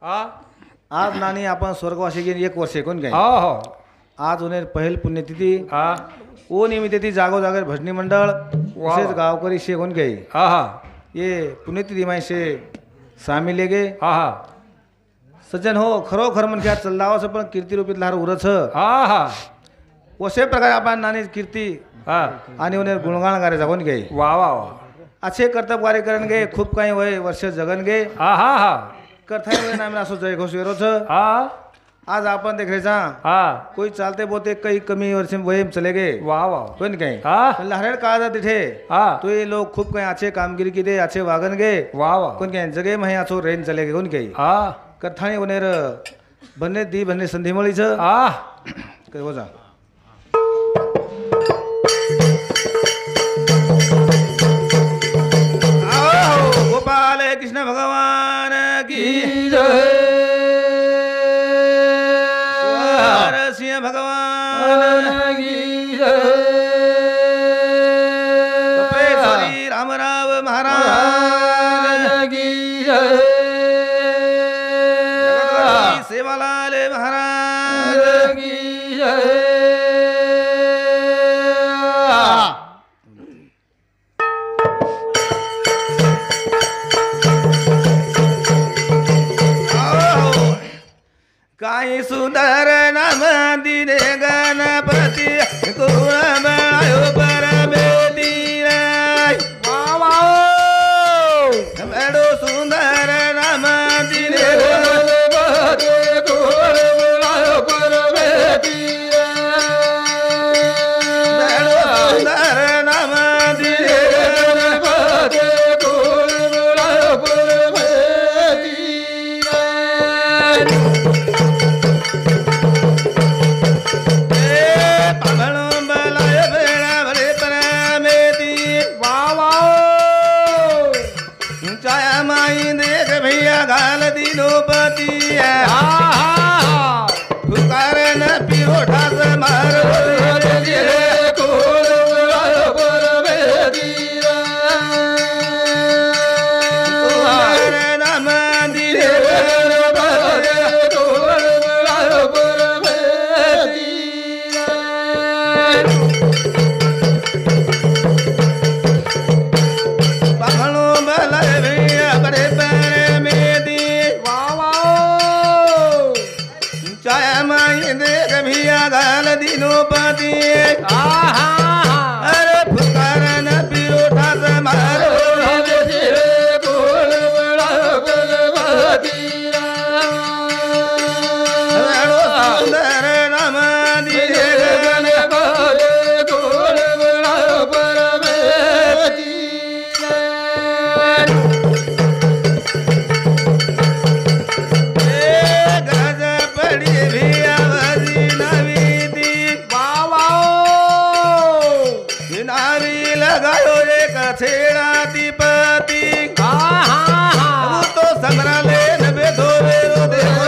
हा आज नानी आपण स्वर्गवासी गेली 1 वर्ष कोण काय हो हो आज उन्हें पहल पुण्यतिथि हा वो निमित्त थी जागो जागर भजनी मंडल विशेष गावकरी से कोण गई हा हा ये पुण्यतिथि में से शामिल ले गए हा हा सज्जन हो खरोखर मन क्या चल रहा पण कीर्ती रूपीत लहर उरच हा हा वसे प्रकार आपण नानी कीर्ती हा आणि उन्हें गुणगान गारे जागोन गई वा वा वा अच्छे कर्तव्य कार्य करन गए खूब काही होय वर्ष जगन गए हा हा हा कथाय होय नाम असो जय घोष वेरोच हा आज आपण देख रहे जा हा कोई चालते बोलते कई कमी वर्ष वही चले गए वा वा कोण काही हा लहरेड काळा तिथे हा तो ये लोग खूब काही अच्छे कामगिरी की दे अच्छे वागन गए वा वा कोण काही जगे महे आचो रेन चले गए कोण काही हा कथाणी उनेर बन्ने दी बन्ने संधी मळी छ हा काय हो जा आओ गोपाल कृष्ण भगवान की सिंह भगवान कपेश्वरी रामराव महाराज जगतगुरु सेवालाल महाराज काही सुंदर नाम दिने गणपती कुळ बनायो परमेती मेडो सुंदर नाम दिने गणपती कुळ बनायो परमेती मेडो सुंदर नाम दिने गणपती कुळ बनायो परमेती घाल दिनोपती फुकार न पिरोठास मार नाम दिले घाल दिनोपती अरे फुकार न पिरोठास मार सुंदर नाम दिले गज पड़ी भी आवाजी नारी लगायो एक छेड़ा दीपती वो तो संग्रहालय न बेधो रो देखो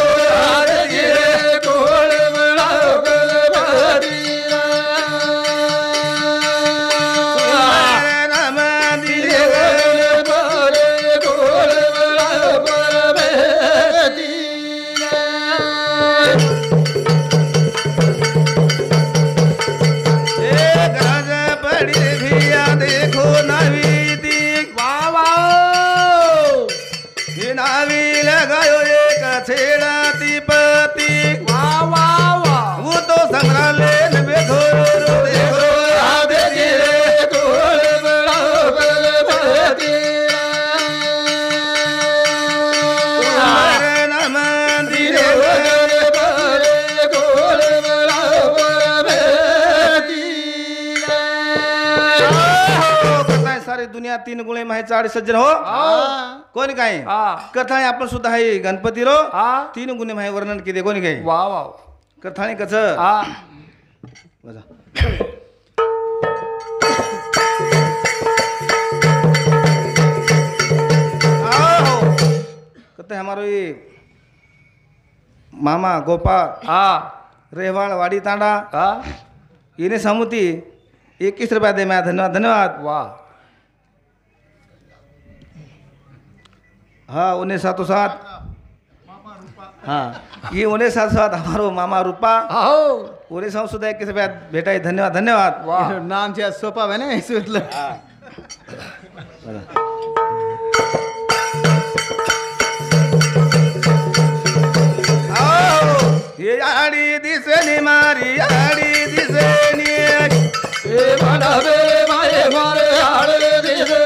देखो नवी नावी लगायो एक छेड़ा दीपती वो तो संग्रहालय में बेधो रो देखो नाम दिले सारी दुनिया 3 गुणे माहे 40 सज्जन हो कोण काय कथा आपण सुद्धा आहे गणपती रो 3 गुणे माहे वर्णन किती कोणी काय वा वा कथाने कच कथा हमारो ये मामा गोपाल रेवाड़ वाड़ी तांडा इन्हें समुती 21 रुपया दे मैं धन्यवाद धन्यवाद वाह हाँ उन्हें साथों साथ हाँ ये उन्हें साथ साथ हमारो मामा रूपा उन्हें साथ सुधा किसी बेटा धन्यवाद धन्यवाद नाम છે સોપા है ना इस मतलब ये आड़ी दिसे मारी आड़ी दिसे ए माधवे मारे मारे आड़ी दिसे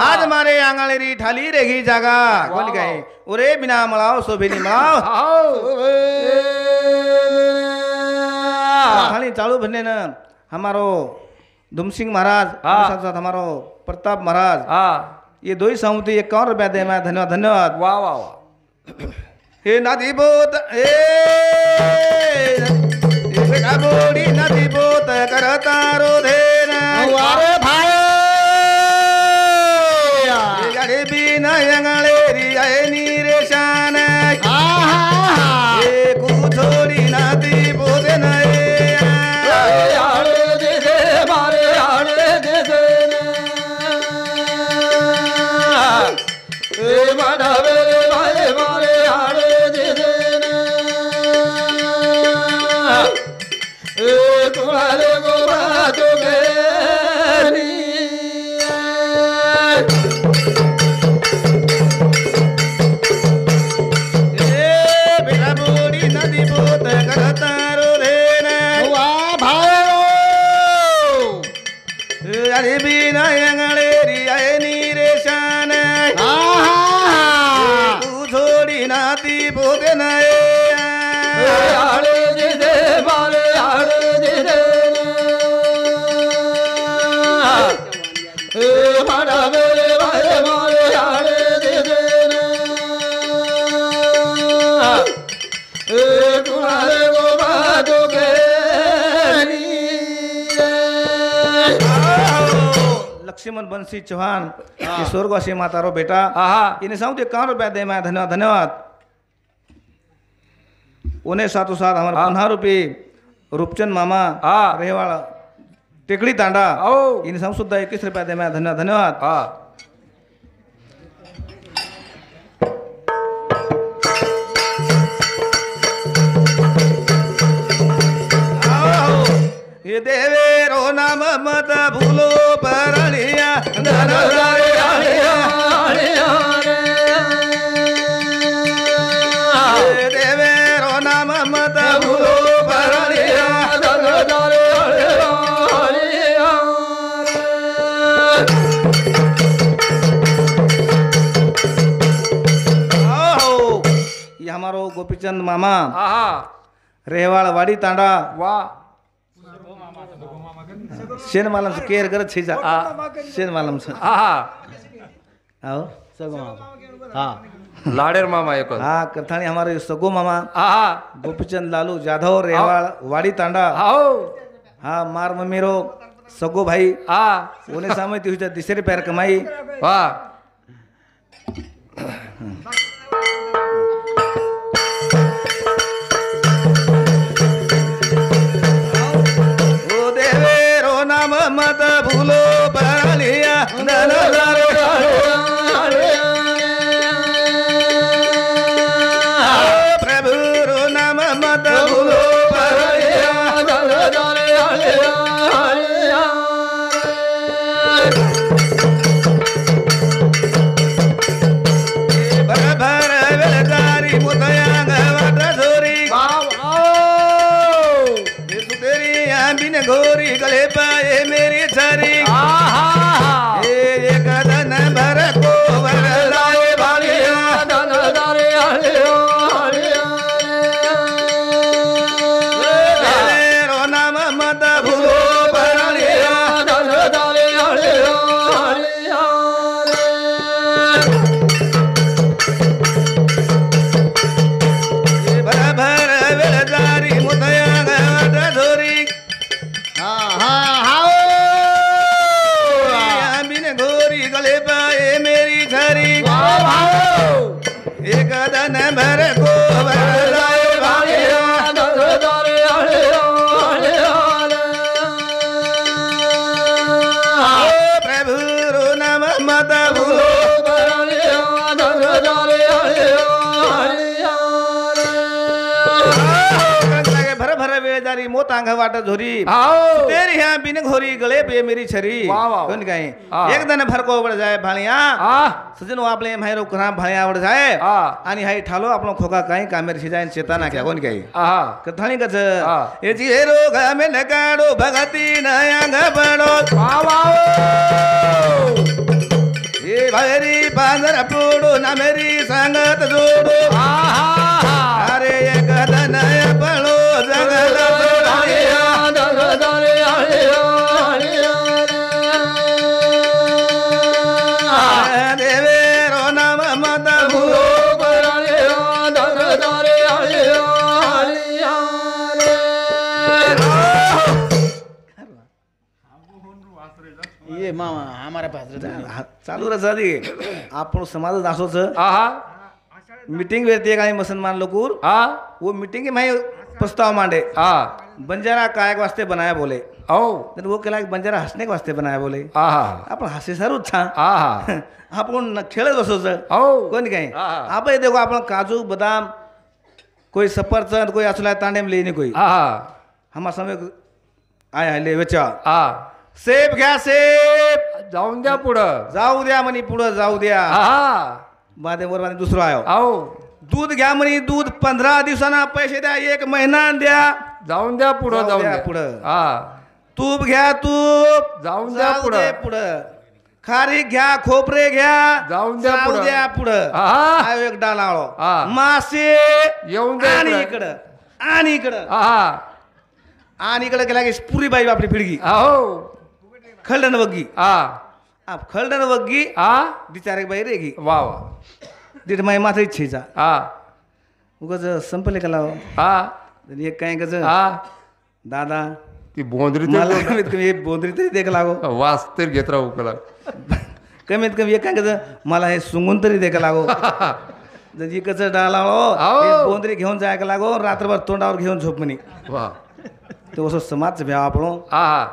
आज मारे आंगलेरी ठाली रेगी जागा बोल गए उरे बिना मलाओ सोबेनी मलाओ खाली चालू भन्ने न हमारो दुमसिंह महाराज साथ साथ हमारो प्रताप महाराज ये दो ही समुद्री 51 रुपया दे मैं धन्यवाद धन्यवाद वाह वाह वाह हे नदी बोत बेटा बोड़ी नदी बोत करता रो धेना वारे भाई नयंगलेरी आए नीरेशान ये कुछोड़ी नाती बोधे नए आड़े दे मारे आड़े दे ए माधवे भाई मारे आड़े दे ए तुम्हारे को बातों में लक्ष्मण बंसी चौहान स्वर्गवासी मातारो बेटा इन्हें साउथ 51 रुपया दे मैं धन्यवाद धन्यवाद उन्हें साथों साथ हमारे 15 रुपये रूपचंद मामा रहेवाड़ा टेकड़ी तांडा इन्हें साउथ सुद्धा 21 रुपया दे मैं धन्यवाद धन्यवाद ये देवेरो नाम मत भूलो परलिया धन देवेरो नाम मत भूलो परलिया हमारो गोपीचंद मामा आहा रेहवाळ वाडी तांडा वा शेन मालम से केयर करत छे जा शेन मालम से आहा आओ हाँ लाडेर मामा एक हाँ कथाणी हमारे सगो मामा आहा गोपीचंद लालू जाधव रेहवाळ वाडी तांडा आओ हाँ मार मम्मीरो सगो भाई आ ओने सामे ती हुई दिसरे पैर कमाई वा ओ देवेरो नाम मत भूलो बलिया प्रभु रो नाम मत भूलो बलिया भर भर वेलदारी मुदयांग वाट झोरी तेरी आंबिन घोरी गले पाए मेरी छरी एक धन भर को वरदाए भालिया रो नाम मत भूलो बलिया भर भर वेलदारी मुदयांग वाट झोरी आंबिन घोरी गले पाए मेरी छरी एक धन भर को वरदाए भालिया प्रभु रो नाम मत भूलो भर भर वेळदारी मोत अंग वाट झोरी तेरी यहाँ बिन घोरी गले पे मेरी छरी वाह, वाह। कोण काय हाँ। एक दन भर को उबड़ जाए भालिया सजन आपले माहेरो करा भालिया उबड़ जाए आणि हाई ठालो आपलो खोका काही कामेर शिजाय चेतना क्या कोण काय आहा कथाणी कच हाँ। ए जी रोग में नकाडो भगती नयांग बडो ए भैरी बांदर पोडो ना मेरी संगत जोडो अरे एक दनय पळो जगल जोडिया देवे रो नाम मत भूलो ये मामा हमारे पास चालू रहा दी आपण समाज दासोच आहा मीटिंग वेरते काय मुसलमान लोगूर आ वो मीटिंग के मैं प्रस्ताव मांडे आ बंजारा काय के वास्ते बनाया बोले ओ तर वो केला बंजारा हसने के वास्ते बनाया बोले आहा आपण हसे सारू छा आहा आपण खेळत बसोच ओ कोण काय आहा। आपण देखो आपण काजू बदाम कोई सफरचंद कोई असला तांडे में लेने कोई आहा हमार समय आया ले वेचा आ सेब घ्या सेब जाऊन द्या पुढं जाऊ द्या म्हणे पुढं जाऊ द्या आहा बादे वर बादे दुसरं आयो आओ दूध घ्या म्हणे दूध 15 दिवसांना पैसे द्या 1 महिना द्या जाऊन द्या पुढं जाऊ जाऊन द्या द्या पुढं. हा तूप घ्या तूप जाऊन द्या जाऊ पुढं. दे पुढं खारीक घ्या खोबरे घ्या जाऊन द्या पुढं. द्या पुढं आहा. आयो एक डालाळो हा. मासे येऊन द्या आणि इकडं. इकडं आणि इकडं आहा आणि इकडं गेला की पुरी बाई आपली पिढगी आहो खलडन वग्गी आ आप खलडन वग्गी आ बिचारे बाई रेगी वा वा दीड माई मात्र इच्छेचा आ उगाच संपले का लाव आ एक काय गज आ दादा ती बोंदरी मला कमीत कमी एक बोंदरी तरी देख लागो वास तर घेत राहू कला कमीत कमी एक काय गज मला हे सुंगून तरी देख लागो जर कच डालावो आओ. एक बोंदरी घेऊन जायला लागो रात्रभर तोंडावर घेऊन झोप म्हणे वा तो असं समाज भ्या आपण आहा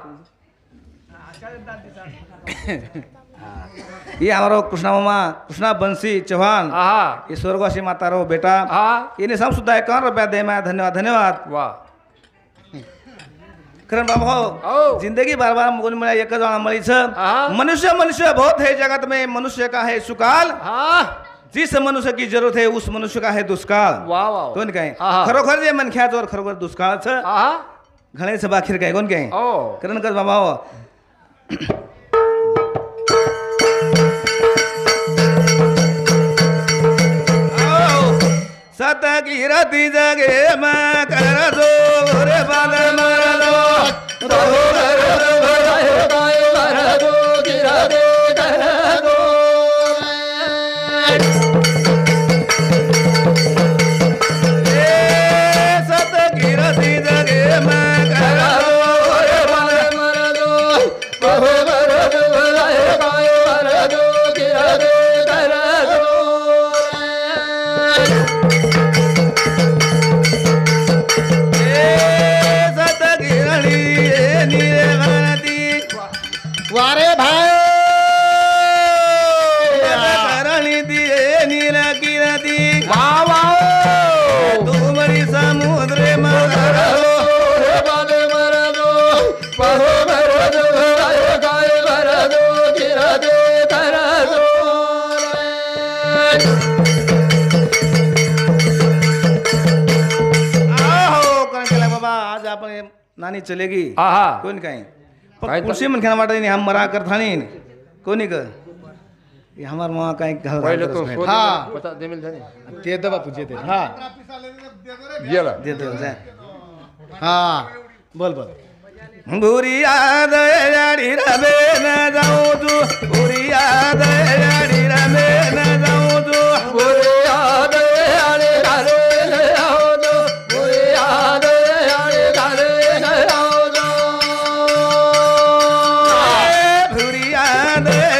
ये हमारो कृष्णा मामा कृष्णा बंसी चौहान आहा ये स्वर्गवासी माता रो बेटा आहा इन्हें सब सुधा 51 रुपया दे मैं धन्यवाद धन्यवाद वा करण बाबा आओ. हो जिंदगी बार बार मुगल मिला एक जाना मळी हाँ. मनुष्य मनुष्य बहुत है जगत में मनुष्य का है सुकाल हा जिस मनुष्य की जरूरत है उस मनुष्य का है दुष्काळ वा वा कोण काय आहा. खरोखर जे मन ख्याच और खरोखर दुष्काळ छ आहा घणे सभा खीर काय कोण काय ओ करण कर बाबा हो सत सत कीरती जगे मा कर जो रे बाल मर दो सत कीरती जगे मा कर वारे भाई करणी दिए नील कीरती वाह तुमरी समुद्र मगर बाबा आज आपण नानी चलेगी आहा कोण काय काय तर- कुर्सी मन खेळा वाटत नाही हम मरा कर थानी कोणी क ये हमार माँ काय घाल पहिले तो घाल- सोड हाँ. पता देमिल जाने ते दे बापू जे दे हाँ गेला दे दे जा हाँ बोल बोल बुरी याद याडी रमे न जाऊ तू बुरी याद याडी रमे न जाऊ तू बुरी याद याडी घाले न जाऊ तू बुरी याद याडी घाले न जाऊ तू बुरी याद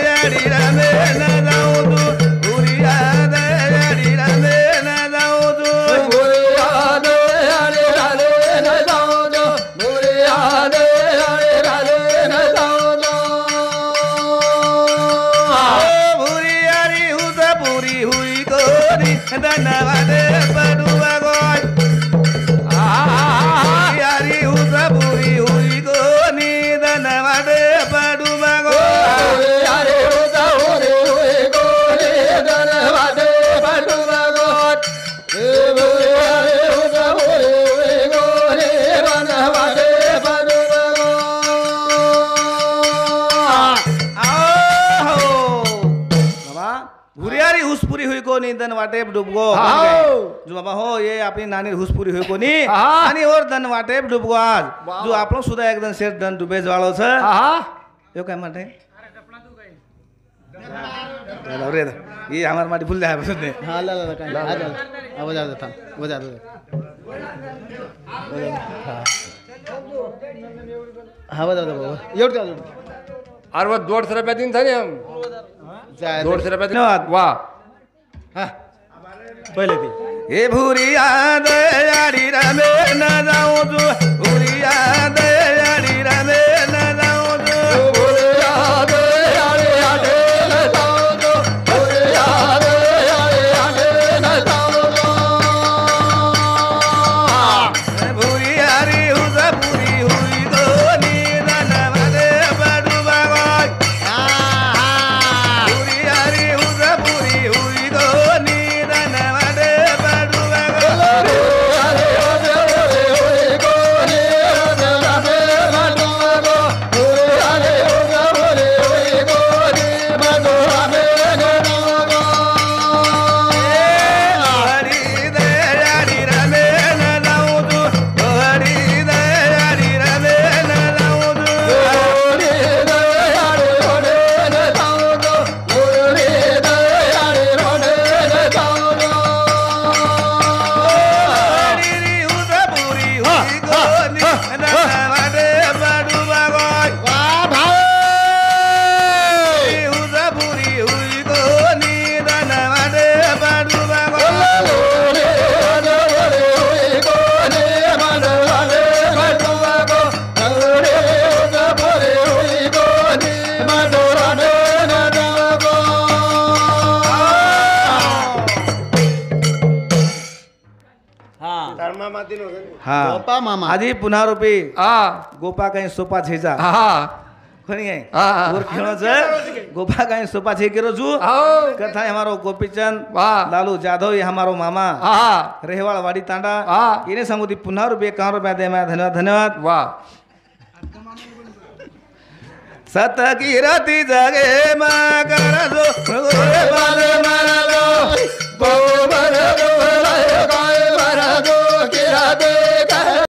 याडी रमे न जाऊ तू बुरी याद याडी रमे न जाऊ तू बुरी याद याडी घाले न जाऊ तू बुरी याद धन्यवाद पडुआ गोय यारी हुसा पुरी हुई गोनी धन्यवाद पडुआ गोय यारी हुसा पुरी हुई गोनी धन्यवाद पडुआ गोय यारी हुसा पुरी हुई गोनी धन्यवाद पडुआ गोय बाबा भुरियारी हुसपुरी हुई कोणी दन वाटेप डुबगो जो बाबा हो ये आपली नानी हुसपुरी हुई कोणी आणि और दन वाटेप डुबगो आज जो आपण सुद्धा एकदम शेर दन डुबे ज्वाळो छ यो काय म्हणते रे ये हमार माटी फुल जाय बसत नाही हाँ ला ला काय आ जा आवाज आ था बजा दो हाँ बजा दो बाबा एवढं चालू 150 रुपया दिन थाने हम जाय 150 रुपया दिन धन्यवाद. वाह हाँ पहिले ती हे भुरी याद याडी रमे न जाऊ तू भुरी याद याडी रमे न जाऊ तू भुरी याद याडी याडी न जाऊ तू भुरी याद याडी याडी न जाऊ तू भुरी यारी हुजा पुरी हुई गोनी धन्यवाद पडुआ गोय भुरी यारी हुजा पुरी हुई गोनी धन्यवाद पडुआ गोय हा गोपा मामा आधी पुन्हा रुपी आ गोपा काही सोपा छेचा आ कोणी आहे आ और खेळोच गोपा काही सोपा छे केरो छु आओ कथा है हमारो गोपीचंद वाह लालू जाधव ये हमारो मामा आ रेहवाल वाडी तांडा हाँ. इन्हें सांगू ती पुन्हा रुपये 51 रुपया दे मैं धन्यवाद धन्यवाद वाह सत कीरती जगे मा कर